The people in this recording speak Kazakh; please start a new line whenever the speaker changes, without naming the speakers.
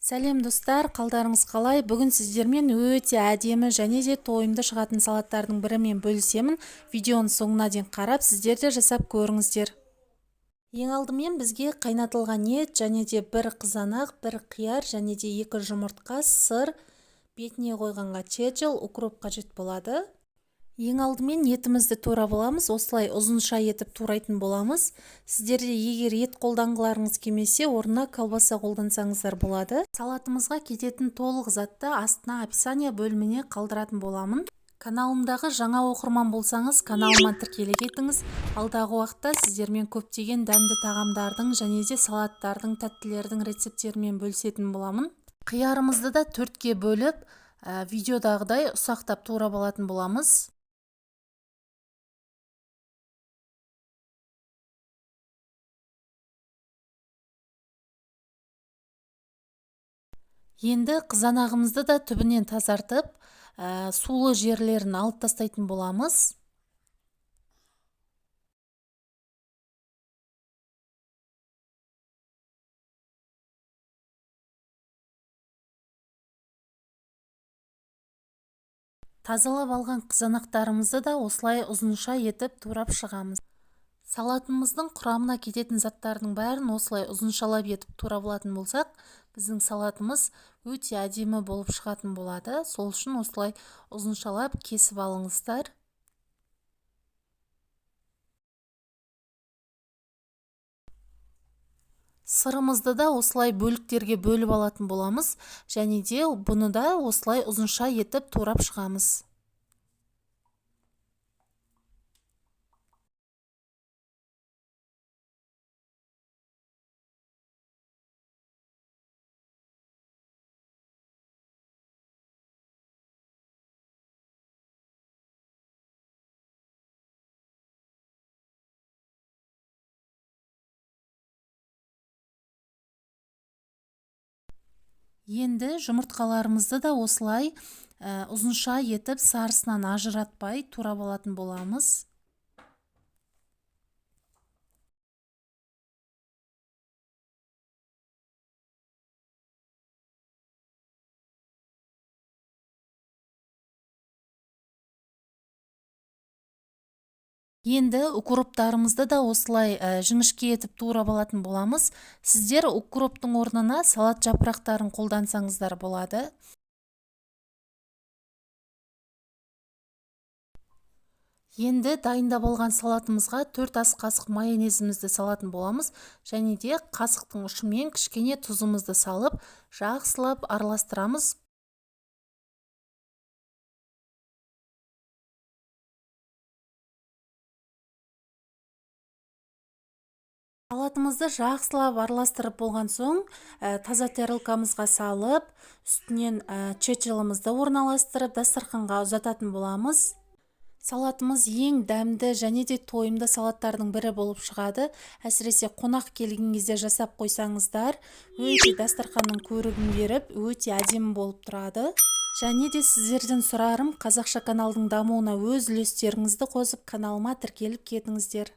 Сәлем достар, қалдарыңыз қалай? Бүгін сіздермен өте әдемі және де тойымды шығатын салаттардың бірімен бөлісемін. Видеоның соңына дейін қарап, сіздер де жасап көріңіздер. Ең алдымен бізге қайнатылған ет және де бір қызанақ, бір қияр және де 2 жұмыртқа, сыр, бетіне қойғанға чеджел, укроп қажет болады. Ең алдымен етімізді турап аламыз, осылай ұзынша етіп турайтын боламыз. Сіздерде егер ет қолданғыларыңыз келмесе, орнына колбаса қолдансаңыздар болады. Салатымызға кететін толық затты астына описание бөліміне қалдыратын боламын. Каналымдағы жаңа оқырман болсаңыз, каналыма тіркеле кетіңіз. Алдағы уақытта сіздермен көптеген дәмді тағамдардың және де салаттардың, тәттілердің рецептерімен бөлісетін боламын. Қиярымызды да 4-ке бөліп, видеодағыдай ұсақтап турап алатын боламыз. Енді қызанағымызды да түбінен тазартып, сулы жерлерін алып тастайтын боламыз. Тазалап алған қызанақтарымызды да осылай ұзынша етіп турап шығамыз. Салатымыздың құрамына кететін заттардың бәрін осылай ұзыншалап етіп турап алатын болсақ, біздің салатымыз өте әдемі болып шығатын болады. Сол үшін осылай ұзыншалап кесіп алыңыздар. Сырымызды да осылай бөліктерге бөліп алатын боламыз, және де бұны да осылай ұзынша етіп турап шығамыз. Енді жұмыртқаларымызды да осылай ұзынша етіп сарысынан ажыратпай турап алатын боламыз. Енді укроптарымызды да осылай жіңішке етіп турап алатын боламыз. Сіздер укроптың орнына салат жапырақтарын қолдансаңыздар болады. Енді дайындап алған салатымызға 4 ас қасық майонезімізді салатын боламыз. Және де қасықтың ұшымен кішкене тұзымызды салып, жақсылап араластырамыз. Салатымызды жақсылап араластырып болған соң, таза тарелкамызға салып, үстінен чеджелімізді орналастырып, дастарханға ұзататын боламыз. Салатымыз ең дәмді және де тойымды салаттардың бірі болып шығады. Әсіресе қонақ келген кезде жасап қойсаңыздар, өте дастарханның көрігін беріп, өте әдемі болып тұрады. Және де сіздерден сұрарым, қазақша каналдың дамуына өз үлестеріңізді қосып, каналыма тіркеліп кетіңіздер.